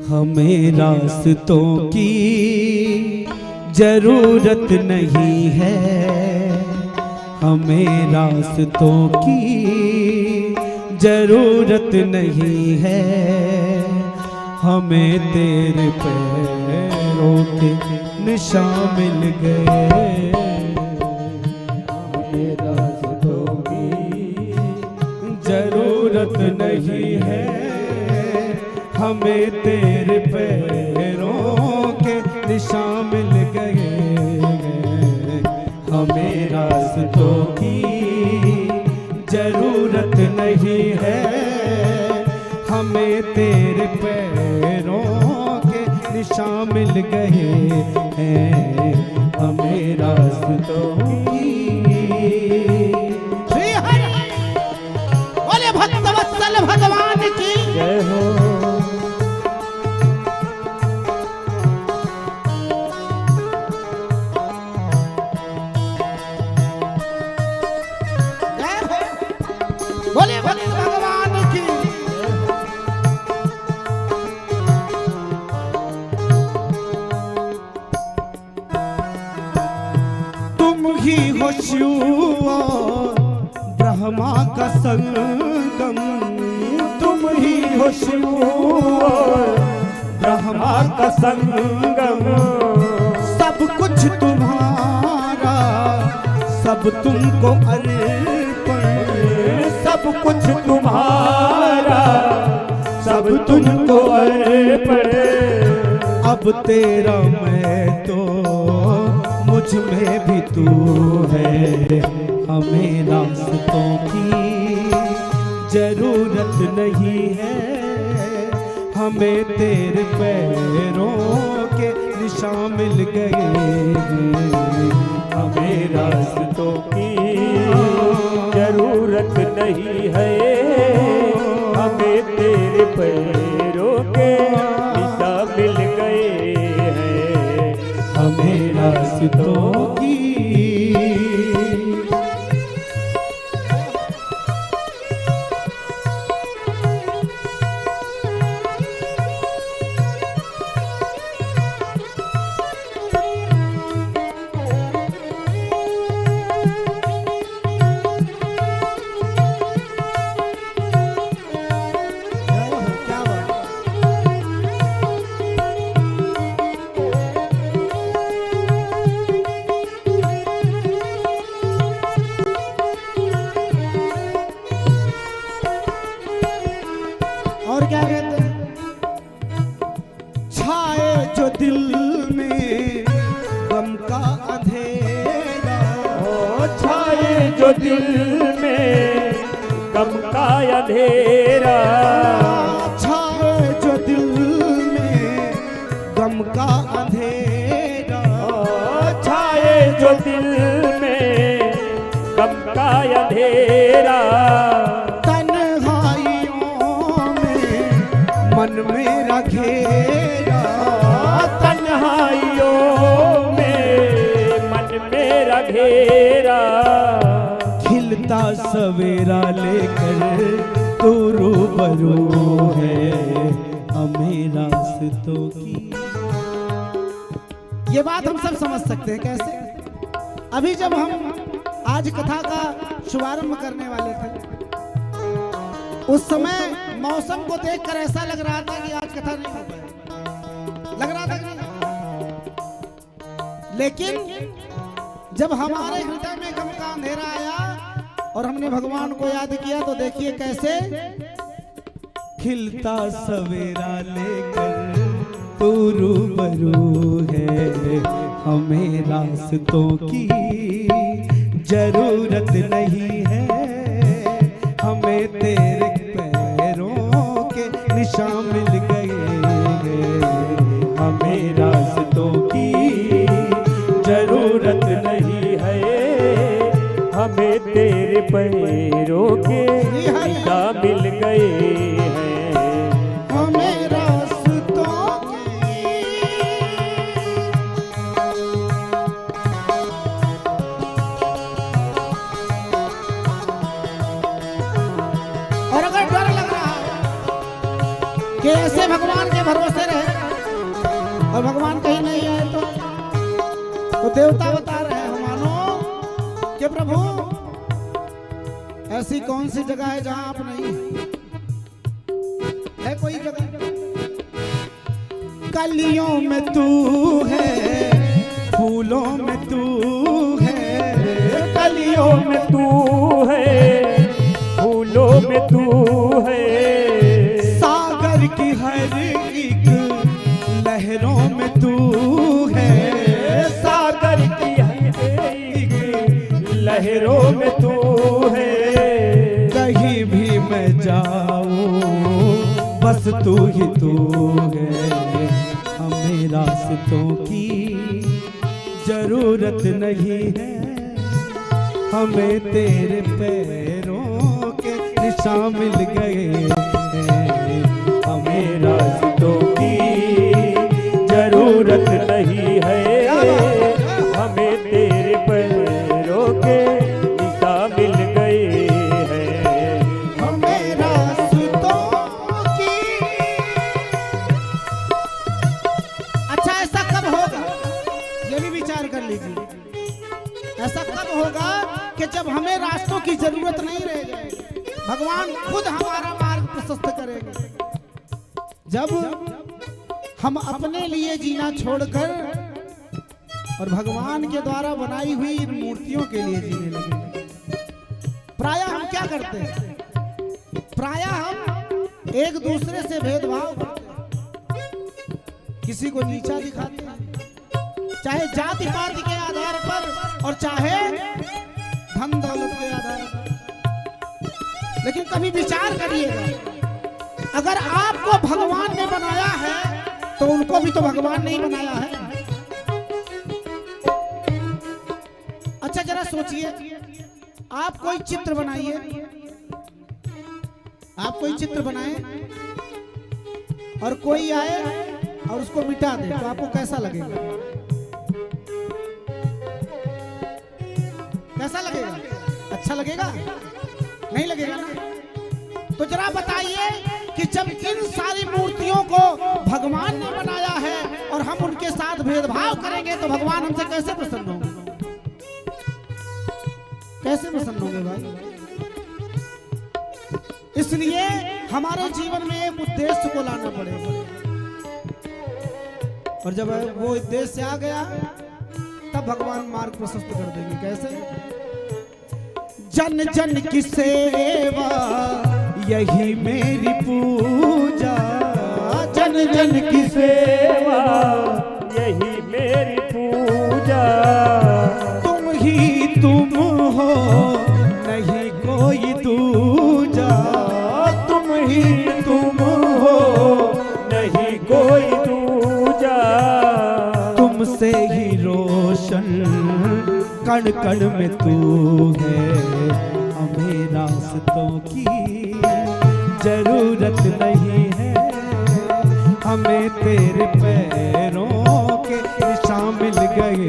हमें रास्तों की जरूरत नहीं है, हमें रास्तों की जरूरत नहीं है, हमें तेरे पैरों के निशान मिल गए। हमें रास्तों की जरूरत नहीं है, हमें तेरे पैरों के निशान मिल गए। हमें रास्तों की जरूरत नहीं है, हमें तेरे पैरों के निशान मिल गए हैं। हमें रास्तों की श्री हरि बोले भक्तवत्सल भगवान की जय हो। बोले भक्त भगवान की। तुम ही हो शिव और ब्रह्मा का संगम, तुम ही हो शिव और ब्रह्मा का संगम। सब कुछ तुम्हारा, सब तुमको अर्पण, सब कुछ तुम्हारा, सब तुमको अर्पण। अब तेरा मैं तो मुझ में भी तू है। हमें रास्तों की जरूरत नहीं है, हमें तेरे पैरों के निशान मिल गए। हमें रास्तों की जरूरत नहीं है, हमें तेरे पैरों के निशान मिल गए हैं। हमें रास्तों की और क्या कहते हैं? छाए जो दिल में गम का अंधेरा, ओ छाए जो दिल में गम का अंधेरा, छाए जो दिल में गम का अंधेरा, ओ छाए जो दिल में गम का अंधेरा। मन मेरा घेरा, तन्हाइयों में मन मेरा घेरा। खिलता सवेरा लेकर तू रूबरू है, हमें रास्तों की। ये बात हम सब समझ सकते हैं कैसे। अभी जब हम आज कथा का शुभारंभ करने वाले थे, उस समय मौसम को देखकर ऐसा लग रहा था कि आज कथा नहीं हो पाएगी, लग रहा था कि नहीं। लेकिन जब हमारे हृदय में गम का अंधेरा आया और हमने भगवान को याद किया तो देखिए कैसे। खिलता सवेरा लेकर तू रूबरू है, हमें रास्तों की जरूरत नहीं है, हमें तेरे पैरों के निशान मिल गए। हमें रास्तों की जरूरत नहीं है, हमें तेरे पैरों के निशान मिल गए हैं। हमें रास्तों की कि ऐसे भगवान के भरोसे रहे देवता बता रहे हैं मानो कि प्रभु ऐसी कौन सी जगह है जहां आप नहीं है कोई जगह? कलियों में तू है, फूलों में तू है, कलियों में तू है, फूलों में तू है, सागर की हर एक लहरों में तू है, सागर की हर एक लहरों में तू है। कहीं भी मैं जाऊं बस तू ही तू है, हमें रास्तों की जरूरत नहीं है, हमें तेरे पैरों के निशान मिल गए हैं, हमें रास्तों की जरूरत नहीं है, हमें तेरे पैरों के निशान मिल गए हैं, हमें रास्तों की। अच्छा ऐसा कब होगा ये भी विचार कर लीजिए। ऐसा कब होगा कि जब हमें रास्तों की जरूरत नहीं रह जाए, भगवान खुद हमारा मार्ग प्रशस्त करेंगे। जब हम अपने लिए जीना छोड़कर और भगवान के द्वारा बनाई हुई इन मूर्तियों के लिए जीने लगेंगे। प्रायः हम क्या करते हैं? प्रायः हम एक दूसरे से भेदभाव करते हैं, किसी को नीचा दिखाते हैं, चाहे जाति पाति के आधार पर और चाहे धन दौलत के आधार पर। लेकिन कभी विचार करिएगा, अगर आपको भगवान ने बनाया है तो उनको भी तो भगवान ने ही बनाया है। अच्छा जरा सोचिए, आप कोई चित्र बनाइए, आप कोई चित्र बनाए और कोई आए और उसको मिटा दे तो आपको कैसा लगेगा? कैसा लगेगा? अच्छा लगेगा? नहीं लगेगा ना? तो जरा बताइए कि जब इन सारी मूर्तियों को भगवान ने बनाया है और हम उनके साथ भेदभाव करेंगे तो भगवान हमसे कैसे प्रसन्न होंगे? कैसे प्रसन्न होंगे भाई? इसलिए हमारे जीवन में एक उद्देश्य को लाना पड़ेगा, और जब वो उद्देश्य आ गया तब भगवान मार्ग प्रशस्त कर देंगे। कैसे? जन जन की सेवा यही मेरी पूजा, जन जन की सेवा यही मेरी पूजा, तुम ही तुम हो नहीं कोई दूजा, तुम ही तुम हो नहीं कोई दूजा, तुमसे ही रोशन कण कण में तू है, हमें रास्तों की जरूरत नहीं है, हमें तेरे पैरों के निशान मिल गए